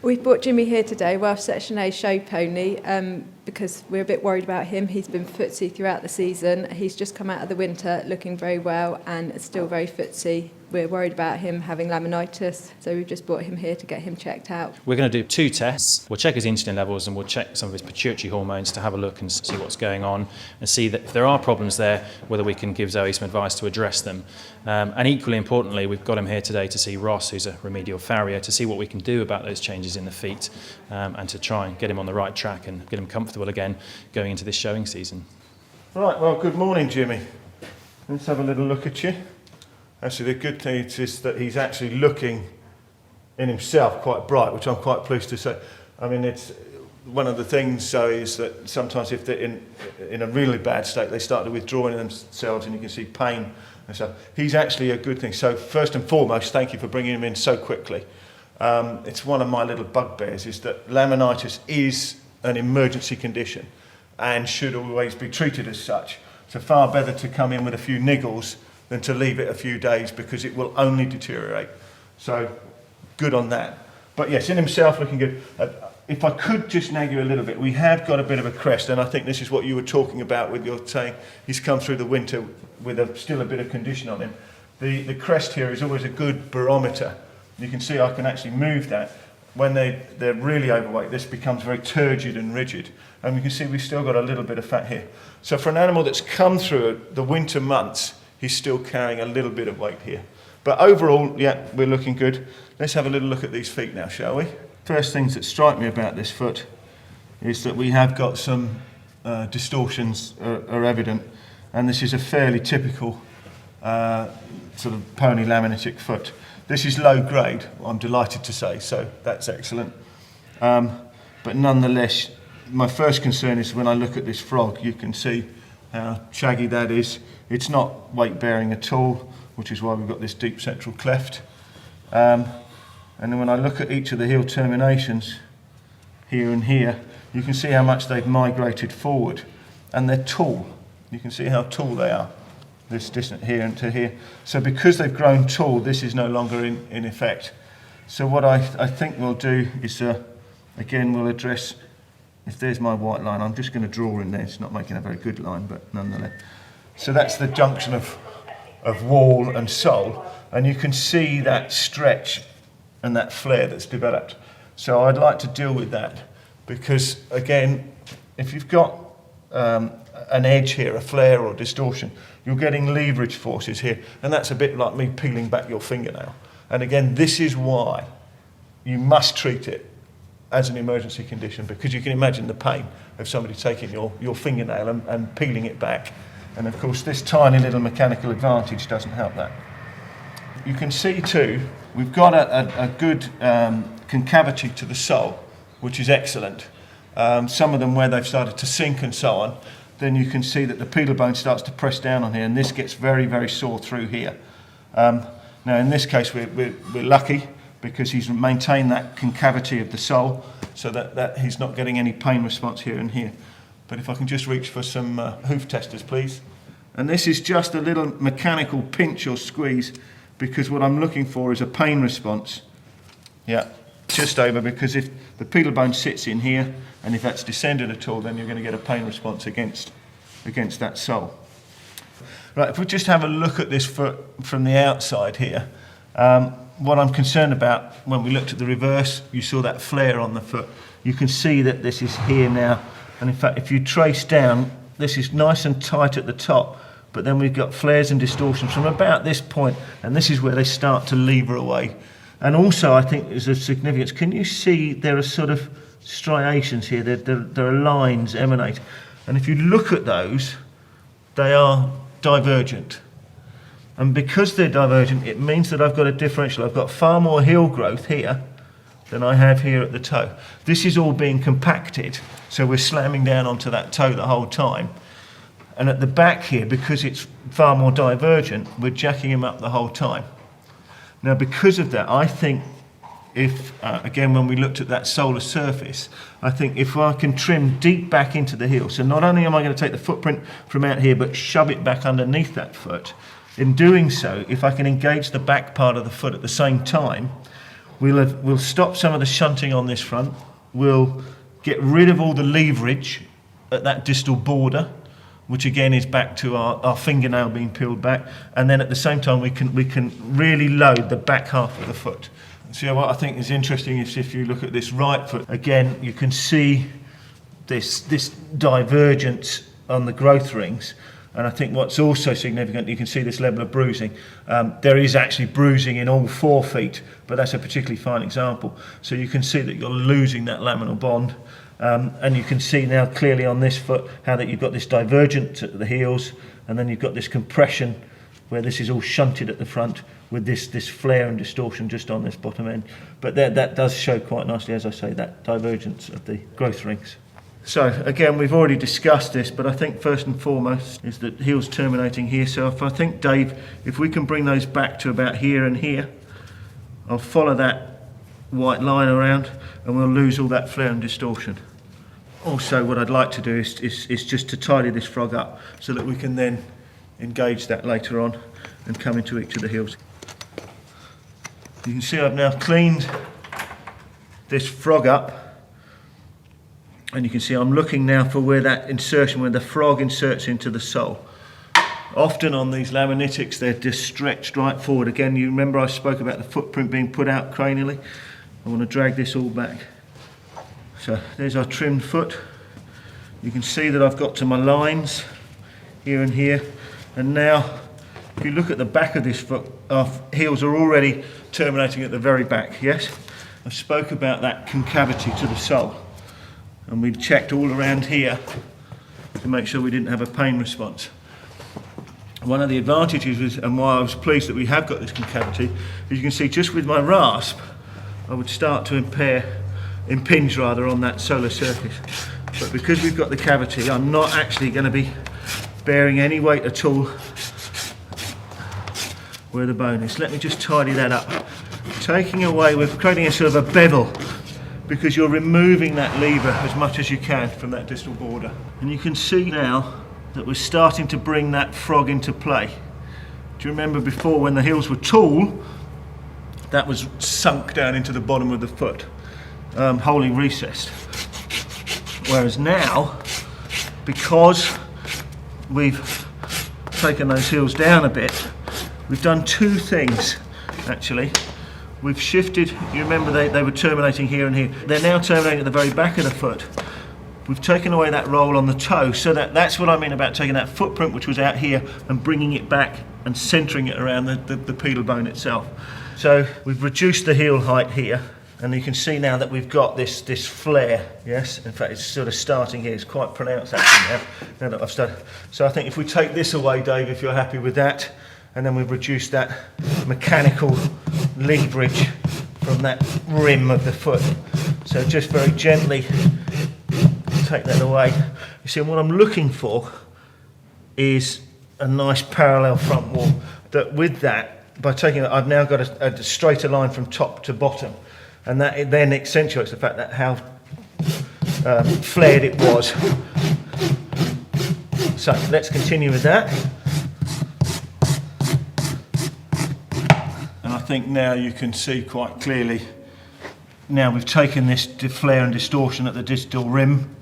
We've brought Jimmy here today, Welsh Section A show pony, because we're a bit worried about him. He's been footsy throughout the season. He's just come out of the winter looking very well and still very footsy. We're worried about him having laminitis, so we've just brought him here to get him checked out. We're going to do 2 tests. We'll check his insulin levels and we'll check some of his pituitary hormones to have a look and see what's going on and see that if there are problems there, whether we can give Zoe some advice to address them. And equally importantly, we've got him here today to see Ross, who's a remedial farrier, to see what we can do about those changes in the feet and to try and get him on the right track and get him comfortable again going into this showing season. Right, well, good morning, Jimmy. Let's have a little look at you. Actually, the good thing is that he's actually looking in himself quite bright, which I'm quite pleased to say. I mean, it's one of the things, Zoe, is that sometimes if they're in a really bad state, they start to withdrawing themselves and you can see pain and stuff. He's actually a good thing. So first and foremost, thank you for bringing him in so quickly. It's one of my little bugbears is that laminitis is an emergency condition and should always be treated as such. So far better to come in with a few niggles than to leave it a few days because it will only deteriorate. So good on that. But yes, in himself looking good. If I could just nag you a little bit, we have got a bit of a crest, and I think this is what you were talking about with your saying he's come through the winter with still a bit of condition on him. The crest here is always a good barometer. You can see I can actually move that. When they're really overweight, this becomes very turgid and rigid. And you can see we've still got a little bit of fat here. So for an animal that's come through the winter months, he's still carrying a little bit of weight here. But overall, yeah, we're looking good. Let's have a little look at these feet now, shall we? First things that strike me about this foot is that we have got some distortions are evident. And this is a fairly typical sort of pony laminitic foot. This is low grade, I'm delighted to say, so that's excellent. But nonetheless, my first concern is when I look at this frog, you can see how shaggy that is. It's not weight bearing at all, which is why we've got this deep central cleft. And then when I look at each of the heel terminations, here and here, you can see how much they've migrated forward. And they're tall. You can see how tall they are, this distance here and to here. So because they've grown tall, this is no longer in effect. So what I think we'll do is, again, we'll address, if there's my white line, I'm just going to draw in there. It's not making a very good line, but nonetheless. So that's the junction of wall and sole, and you can see that stretch and that flare that's developed. So I'd like to deal with that because, again, if you've got an edge here, a flare or distortion, you're getting leverage forces here, and that's a bit like me peeling back your fingernail. And again, this is why you must treat it as an emergency condition, because you can imagine the pain of somebody taking your fingernail and peeling it back. And of course, this tiny little mechanical advantage doesn't help that. You can see too, we've got a good concavity to the sole, which is excellent. Some of them where they've started to sink and so on, then you can see that the pedal bone starts to press down on here, and this gets very, very sore through here. Now in this case, we're lucky because he's maintained that concavity of the sole so that he's not getting any pain response here and here. But if I can just reach for some hoof testers, please. And this is just a little mechanical pinch or squeeze because what I'm looking for is a pain response. Yeah, just over, because if the pedal bone sits in here and if that's descended at all, then you're going to get a pain response against that sole. Right, if we just have a look at this foot from the outside here, what I'm concerned about, when we looked at the reverse, you saw that flare on the foot. You can see that this is here now, and in fact, if you trace down, this is nice and tight at the top, but then we've got flares and distortions from about this point, and this is where they start to lever away. And also, I think there's a significance. Can you see there are sort of striations here? There are lines emanating, and if you look at those, they are divergent. And because they're divergent, it means that I've got a differential. I've got far more heel growth here than I have here at the toe. This is all being compacted, so we're slamming down onto that toe the whole time. And at the back here, because it's far more divergent, we're jacking him up the whole time. Now, because of that, I think if, again, when we looked at that solar surface, I think if I can trim deep back into the heel, so not only am I going to take the footprint from out here, but shove it back underneath that foot, in doing so, if I can engage the back part of the foot at the same time, We'll stop some of the shunting on this front. We'll get rid of all the leverage at that distal border, which again is back to our fingernail being peeled back, and then at the same time we can really load the back half of the foot. So what I think is interesting is if you look at this right foot, again you can see this divergence on the growth rings, and I think what's also significant, you can see this level of bruising. There is actually bruising in all 4 feet, but that's a particularly fine example. So you can see that you're losing that laminal bond. And you can see now clearly on this foot how that you've got this divergence at the heels, and then you've got this compression where this is all shunted at the front with this flare and distortion just on this bottom end. But that does show quite nicely, as I say, that divergence of the growth rings. So again, we've already discussed this, but I think first and foremost is that heels terminating here. So if I think, Dave, if we can bring those back to about here and here, I'll follow that white line around and we'll lose all that flare and distortion. Also, what I'd like to do is just to tidy this frog up so that we can then engage that later on and come into each of the heels. You can see I've now cleaned this frog up, and you can see I'm looking now for where that insertion, where the frog inserts into the sole. Often on these Laminitics they're just stretched right forward. Again, you remember I spoke about the footprint being put out cranially. I want to drag this all back. So there's our trimmed foot. You can see that I've got to my lines here and here. And now, if you look at the back of this foot, our heels are already terminating at the very back, yes? I spoke about that concavity to the sole. And we've checked all around here to make sure we didn't have a pain response. One of the advantages is, and why I was pleased that we have got this concavity, is you can see just with my rasp, I would start to impinge on that solar surface. But because we've got the cavity, I'm not actually going to be bearing any weight at all where the bone is. Let me just tidy that up. Taking away, we're creating a sort of a bevel because you're removing that lever as much as you can from that distal border. And you can see now that we're starting to bring that frog into play. Do you remember before when the heels were tall, that was sunk down into the bottom of the foot, wholly recessed. Whereas now, because we've taken those heels down a bit, we've done two things actually. We've shifted, you remember they were terminating here and here. They're now terminating at the very back of the foot. We've taken away that roll on the toe, so that's what I mean about taking that footprint which was out here and bringing it back and centering it around the pedal bone itself. So we've reduced the heel height here, and you can see now that we've got this flare, yes? In fact, it's sort of starting here, it's quite pronounced actually now that I've started. So I think if we take this away, Dave, if you're happy with that, and then we've reduced that mechanical leverage from that rim of the foot. So just very gently take that away. You see, what I'm looking for is a nice parallel front wall. That with that, by taking it, I've now got a straighter line from top to bottom, and that then accentuates the fact that how flared it was. So let's continue with that. And I think now you can see quite clearly, now we've taken this flare and distortion at the distal rim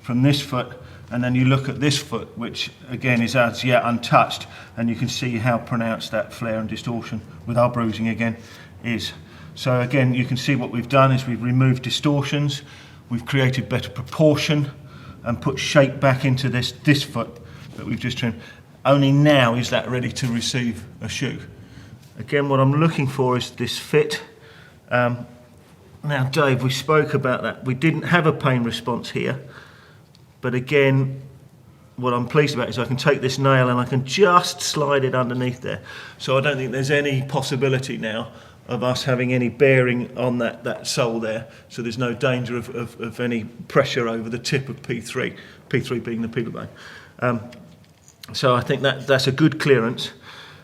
from this foot, and then you look at this foot, which again is as yet untouched, and you can see how pronounced that flare and distortion with our bruising again is. So again, you can see what we've done is we've removed distortions, we've created better proportion and put shape back into this foot that we've just trimmed. Only now is that ready to receive a shoe. Again, what I'm looking for is this fit. Now Dave, we spoke about that. We didn't have a pain response here, but again, what I'm pleased about is I can take this nail and I can just slide it underneath there. So I don't think there's any possibility now of us having any bearing on that sole there. So there's no danger of any pressure over the tip of P3, P3 being the pedal bone. So I think that's a good clearance.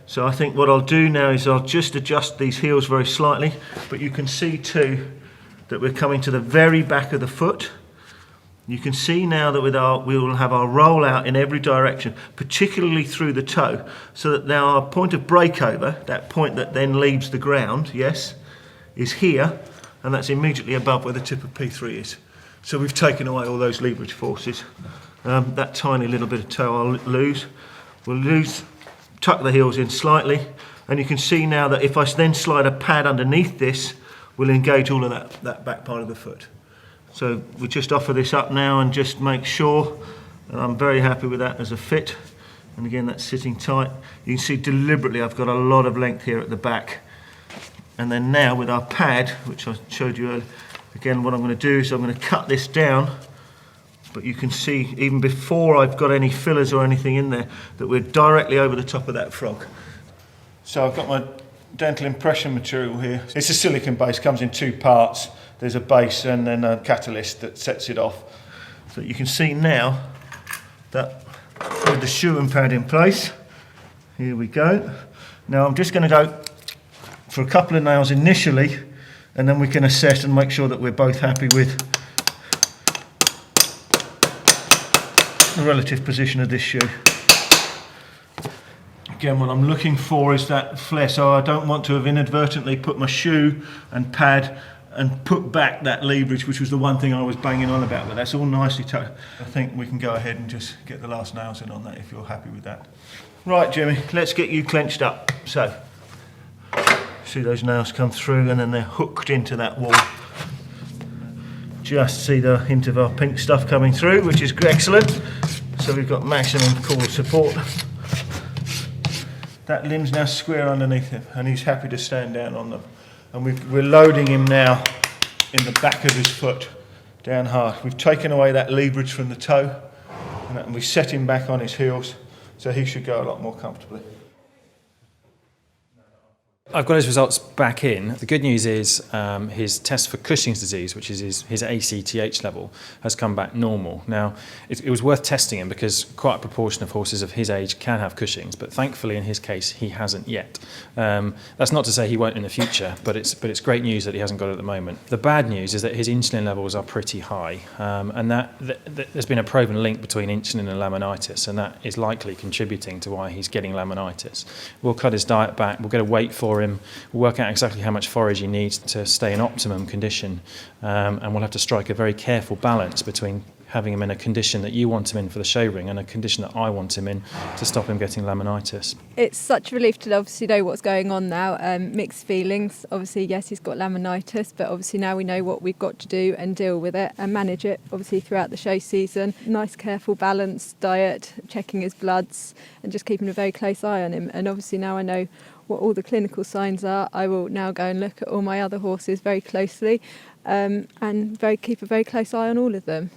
So I think what I'll do now is I'll just adjust these heels very slightly, but you can see too that we're coming to the very back of the foot. You can see now that we will have our roll out in every direction, particularly through the toe, so that now our point of breakover, that point that then leaves the ground, yes, is here, and that's immediately above where the tip of P3 is. So we've taken away all those leverage forces. That tiny little bit of toe I'll lose. We'll tuck the heels in slightly, and you can see now that if I then slide a pad underneath this, we'll engage all of that back part of the foot. So we just offer this up now and just make sure, and I'm very happy with that as a fit. And again, that's sitting tight. You can see deliberately I've got a lot of length here at the back. And then now with our pad, which I showed you earlier, again what I'm going to do is I'm going to cut this down, but you can see even before I've got any fillers or anything in there that we're directly over the top of that frog. So I've got my dental impression material here. It's a silicone base, comes in two parts. There's a base and then a catalyst that sets it off. So you can see now that with the shoe and pad in place, here we go. Now I'm just going to go for a couple of nails initially, and then we can assess and make sure that we're both happy with the relative position of this shoe. Again, what I'm looking for is that flare, so I don't want to have inadvertently put my shoe and pad and put back that leverage, which was the one thing I was banging on about, but that's all nicely tucked. I think we can go ahead and just get the last nails in on that if you're happy with that. Right, Jimmy, let's get you clenched up. So, see those nails come through and then they're hooked into that wall. Just see the hint of our pink stuff coming through, which is excellent. So we've got maximum core support. That limb's now square underneath him and he's happy to stand down on them. And we're loading him now in the back of his foot, down hard. We've taken away that leverage from the toe and we set him back on his heels, so he should go a lot more comfortably. I've got his results back in. The good news is his test for Cushing's disease, which is his ACTH level, has come back normal. Now, it was worth testing him because quite a proportion of horses of his age can have Cushing's, but thankfully in his case he hasn't yet. That's not to say he won't in the future, but it's great news that he hasn't got it at the moment. The bad news is that his insulin levels are pretty high, and there's been a proven link between insulin and laminitis, and that is likely contributing to why he's getting laminitis. We'll cut his diet back, we'll get a weight for him, we'll work out exactly how much forage he needs to stay in optimum condition, and we'll have to strike a very careful balance between having him in a condition that you want him in for the show ring and a condition that I want him in to stop him getting laminitis. It's such a relief to obviously know what's going on now. Mixed feelings. Obviously, yes, he's got laminitis, but obviously now we know what we've got to do and deal with it and manage it, obviously, throughout the show season. Nice, careful, balanced diet, checking his bloods and just keeping a very close eye on him. And obviously now I know what all the clinical signs are. I will now go and look at all my other horses very closely and keep a very close eye on all of them.